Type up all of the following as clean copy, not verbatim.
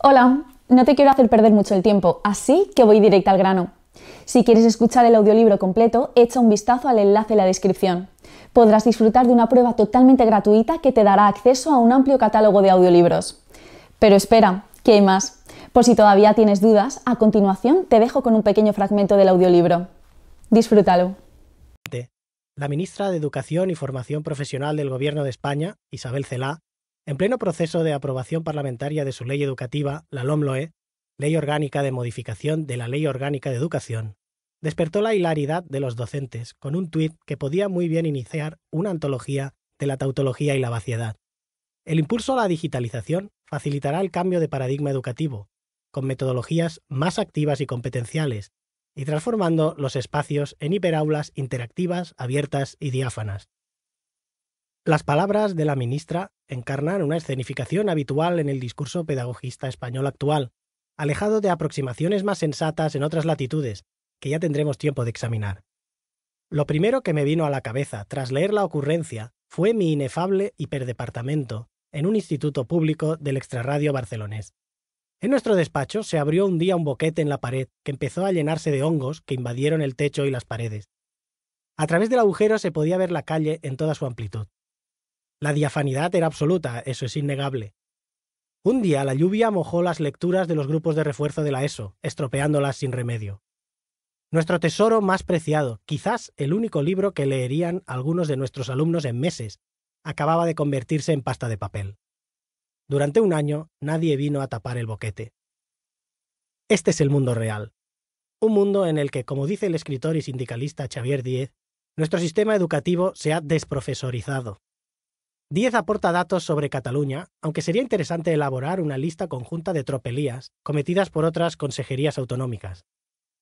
Hola, no te quiero hacer perder mucho el tiempo, así que voy directa al grano. Si quieres escuchar el audiolibro completo, echa un vistazo al enlace en la descripción. Podrás disfrutar de una prueba totalmente gratuita que te dará acceso a un amplio catálogo de audiolibros. Pero espera, que hay más. Por si todavía tienes dudas, a continuación te dejo con un pequeño fragmento del audiolibro. Disfrútalo. La ministra de Educación y Formación Profesional del Gobierno de España, Isabel Celaá, en pleno proceso de aprobación parlamentaria de su ley educativa, la LOMLOE, Ley Orgánica de Modificación de la Ley Orgánica de Educación, despertó la hilaridad de los docentes con un tuit que podía muy bien iniciar una antología de la tautología y la vaciedad. El impulso a la digitalización facilitará el cambio de paradigma educativo, con metodologías más activas y competenciales, y transformando los espacios en hiperaulas interactivas, abiertas y diáfanas. Las palabras de la ministra encarnan una escenificación habitual en el discurso pedagogista español actual, alejado de aproximaciones más sensatas en otras latitudes, que ya tendremos tiempo de examinar. Lo primero que me vino a la cabeza tras leer la ocurrencia fue mi inefable hiperdepartamento en un instituto público del extrarradio barcelonés. En nuestro despacho se abrió un día un boquete en la pared que empezó a llenarse de hongos que invadieron el techo y las paredes. A través del agujero se podía ver la calle en toda su amplitud. La diafanidad era absoluta, eso es innegable. Un día la lluvia mojó las lecturas de los grupos de refuerzo de la ESO, estropeándolas sin remedio. Nuestro tesoro más preciado, quizás el único libro que leerían algunos de nuestros alumnos en meses, acababa de convertirse en pasta de papel. Durante un año nadie vino a tapar el boquete. Este es el mundo real. Un mundo en el que, como dice el escritor y sindicalista Xavier Díez, nuestro sistema educativo se ha desprofesorizado. Díez aporta datos sobre Cataluña, aunque sería interesante elaborar una lista conjunta de tropelías cometidas por otras consejerías autonómicas.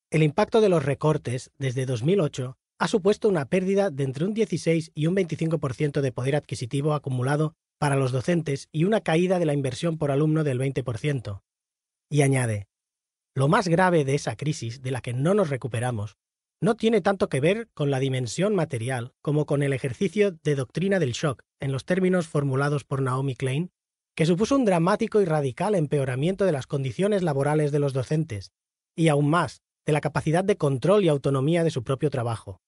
El impacto de los recortes desde 2008 ha supuesto una pérdida de entre un 16 y un 25% de poder adquisitivo acumulado para los docentes y una caída de la inversión por alumno del 20%. Y añade, lo más grave de esa crisis de la que no nos recuperamos no tiene tanto que ver con la dimensión material como con el ejercicio de doctrina del shock, en los términos formulados por Naomi Klein, que supuso un dramático y radical empeoramiento de las condiciones laborales de los docentes, y aún más, de la capacidad de control y autonomía de su propio trabajo.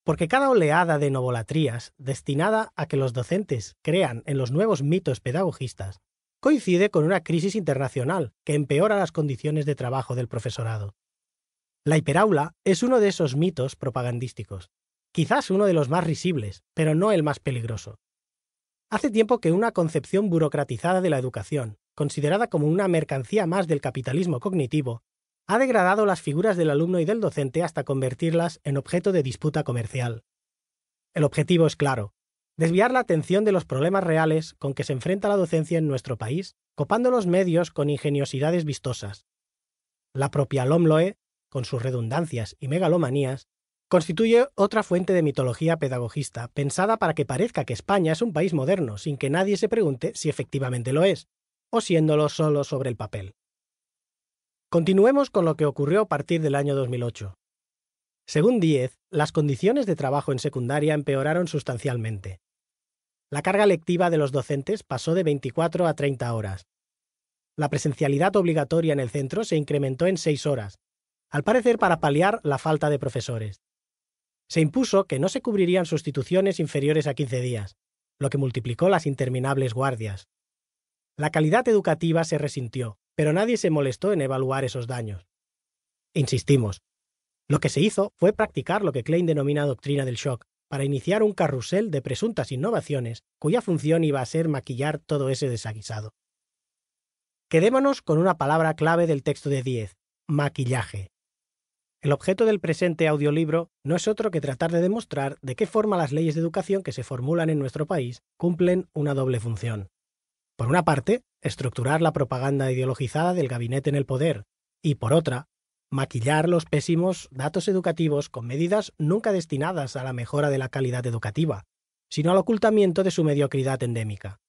Porque cada oleada de novolatrías destinada a que los docentes crean en los nuevos mitos pedagogistas coincide con una crisis internacional que empeora las condiciones de trabajo del profesorado. La hiperaula es uno de esos mitos propagandísticos, quizás uno de los más risibles, pero no el más peligroso. Hace tiempo que una concepción burocratizada de la educación, considerada como una mercancía más del capitalismo cognitivo, ha degradado las figuras del alumno y del docente hasta convertirlas en objeto de disputa comercial. El objetivo es claro: desviar la atención de los problemas reales con que se enfrenta la docencia en nuestro país, copando los medios con ingeniosidades vistosas. La propia LOMLOE, con sus redundancias y megalomanías, constituye otra fuente de mitología pedagogista pensada para que parezca que España es un país moderno sin que nadie se pregunte si efectivamente lo es, o siéndolo solo sobre el papel. Continuemos con lo que ocurrió a partir del año 2008. Según Díez, las condiciones de trabajo en secundaria empeoraron sustancialmente. La carga lectiva de los docentes pasó de 24 a 30 horas. La presencialidad obligatoria en el centro se incrementó en 6 horas, al parecer para paliar la falta de profesores. Se impuso que no se cubrirían sustituciones inferiores a 15 días, lo que multiplicó las interminables guardias. La calidad educativa se resintió, pero nadie se molestó en evaluar esos daños. Insistimos, lo que se hizo fue practicar lo que Klein denomina doctrina del shock, para iniciar un carrusel de presuntas innovaciones cuya función iba a ser maquillar todo ese desaguisado. Quedémonos con una palabra clave del texto de Díez: maquillaje. El objeto del presente audiolibro no es otro que tratar de demostrar de qué forma las leyes de educación que se formulan en nuestro país cumplen una doble función. Por una parte, estructurar la propaganda ideologizada del gabinete en el poder, y por otra, maquillar los pésimos datos educativos con medidas nunca destinadas a la mejora de la calidad educativa, sino al ocultamiento de su mediocridad endémica.